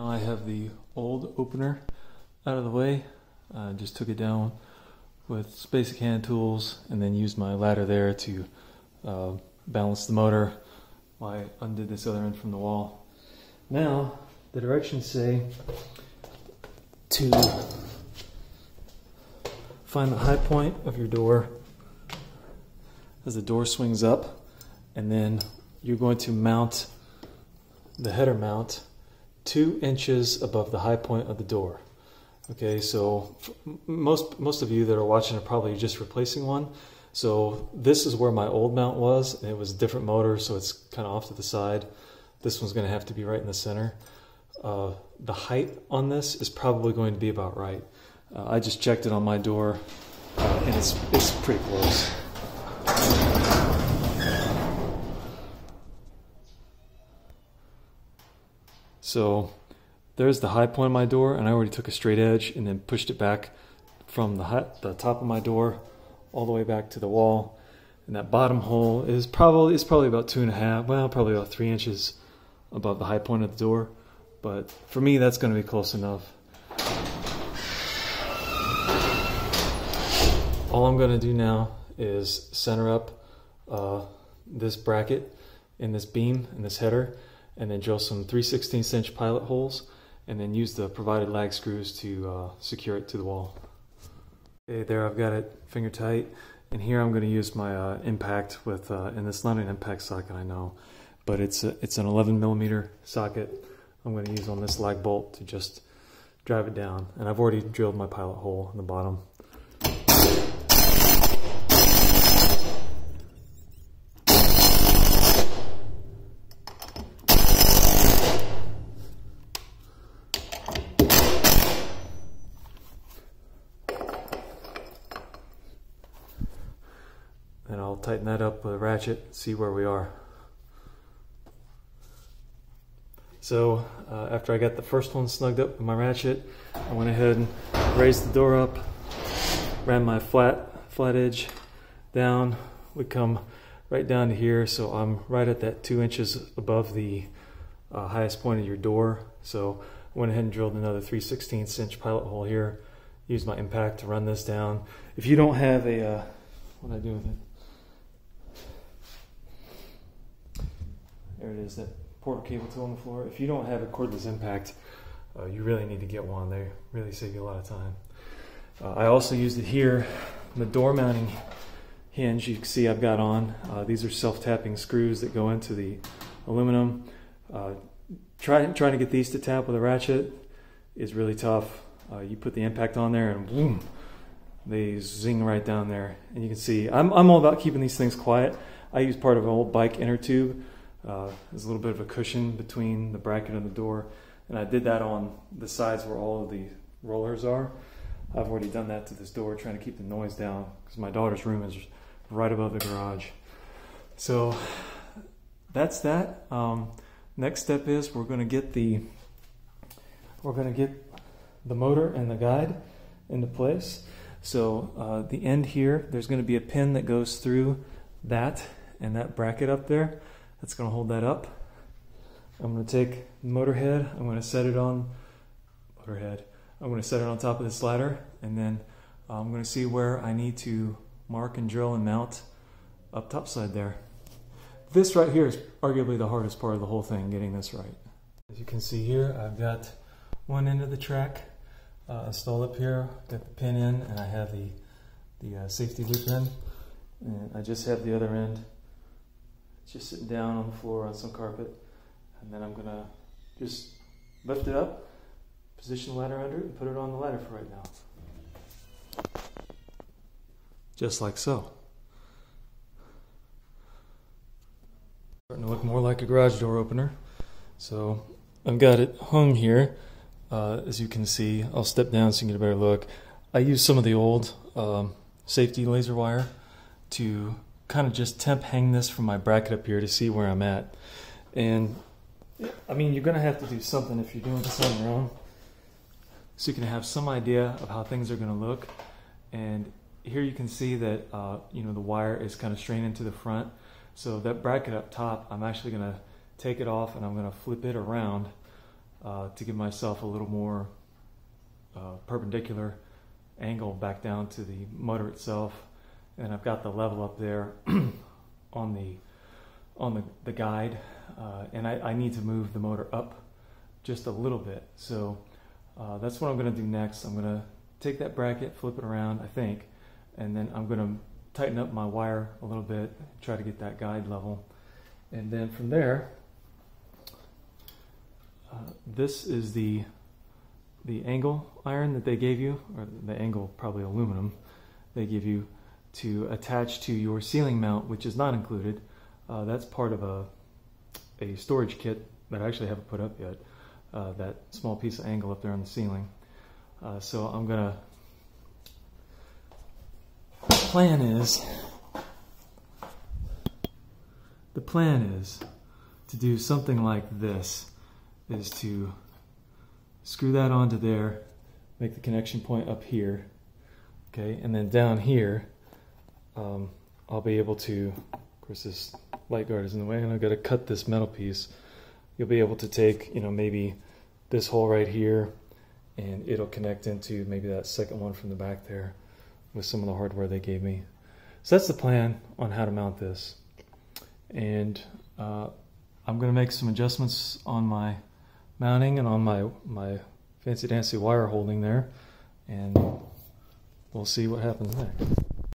Now I have the old opener out of the way. I just took it down with basic hand tools and then used my ladder there to balance the motor while I undid this other end from the wall. Now the directions say to find the high point of your door as the door swings up, and then you're going to mount the header mount 2 inches above the high point of the door. Okay, so most of you that are watching are probably just replacing one. So this is where my old mount was, and it was a different motor, so it's kind of off to the side. This one's going to have to be right in the center. The height on this is probably going to be about right. I just checked it on my door, and it's pretty close. So there's the high point of my door, and I already took a straight edge and then pushed it back from the top of my door all the way back to the wall. And that bottom hole is probably about 2.5, well, probably about 3 inches above the high point of the door. But for me, that's going to be close enough. All I'm going to do now is center up this bracket in this beam, in this header, and then drill some 3/16 inch pilot holes, and then use the provided lag screws to secure it to the wall. Okay, there I've got it finger tight, and here I'm going to use my impact with, and it's not an impact socket, I know, but it's an 11mm socket I'm going to use on this lag bolt to just drive it down. And I've already drilled my pilot hole in the bottom. And I'll tighten that up with a ratchet, see where we are. So after I got the first one snugged up with my ratchet, I went ahead and raised the door up, ran my flat edge down. We come right down to here, so I'm right at that 2 inches above the highest point of your door. So I went ahead and drilled another 3/16 inch pilot hole here. Used my impact to run this down. If you don't have a, what do I do with it? There it is, that portal cable tool on the floor. If you don't have a cordless impact, you really need to get one. They really save you a lot of time. I also used it here, the door mounting hinge you can see I've got on. These are self-tapping screws that go into the aluminum. Trying to get these to tap with a ratchet is really tough. You put the impact on there and boom, they zing right down there. And you can see, I'm all about keeping these things quiet. I use part of an old bike inner tube. There's a little bit of a cushion between the bracket and the door, and I did that on the sides where all of the rollers are. I've already done that to this door, trying to keep the noise down because my daughter's room is right above the garage. So that's that. Next step is we're going to get the motor and the guide into place. So the end here, there's going to be a pin that goes through that and that bracket up there. That's going to hold that up. I'm going to take the motor head. I'm going to set it on top of this ladder, and then I'm going to see where I need to mark and drill and mount up topside there. This right here is arguably the hardest part of the whole thing, getting this right. As you can see here, I've got one end of the track installed up here. Got the pin in, and I have the safety loop in, and I just have the other end just sitting down on the floor on some carpet, and then I'm gonna just lift it up, position the ladder under it, and put it on the ladder for right now. Just like so. Starting to look more like a garage door opener. So I've got it hung here. As you can see, I'll step down so you can get a better look. I use some of the old safety laser wire to kind of just temp hang this from my bracket up here to see where I'm at. And I mean, you're going to have to do something if you're doing this on your own, so you can have some idea of how things are going to look. And here you can see that you know, the wire is kind of strained into the front. So that bracket up top, I'm actually going to take it off and I'm going to flip it around to give myself a little more perpendicular angle back down to the motor itself. And I've got the level up there on the guide, and I need to move the motor up just a little bit. So that's what I'm going to do next. I'm going to take that bracket, flip it around, I think, and then I'm going to tighten up my wire a little bit, try to get that guide level. And then from there, this is the angle iron that they gave you, or the angle probably aluminum they give you to attach to your ceiling mount, which is not included. That's part of a storage kit that I actually haven't put up yet, that small piece of angle up there on the ceiling. So I'm gonna, the plan is to do something like this, is to screw that onto there, make the connection point up here, okay, and then down here I'll be able to, of course this light guard is in the way and I've got to cut this metal piece. You'll be able to take, maybe this hole right here, and it'll connect into maybe that second one from the back there with some of the hardware they gave me. So that's the plan on how to mount this. And I'm going to make some adjustments on my mounting and on my fancy dancy wire holding there, and we'll see what happens next.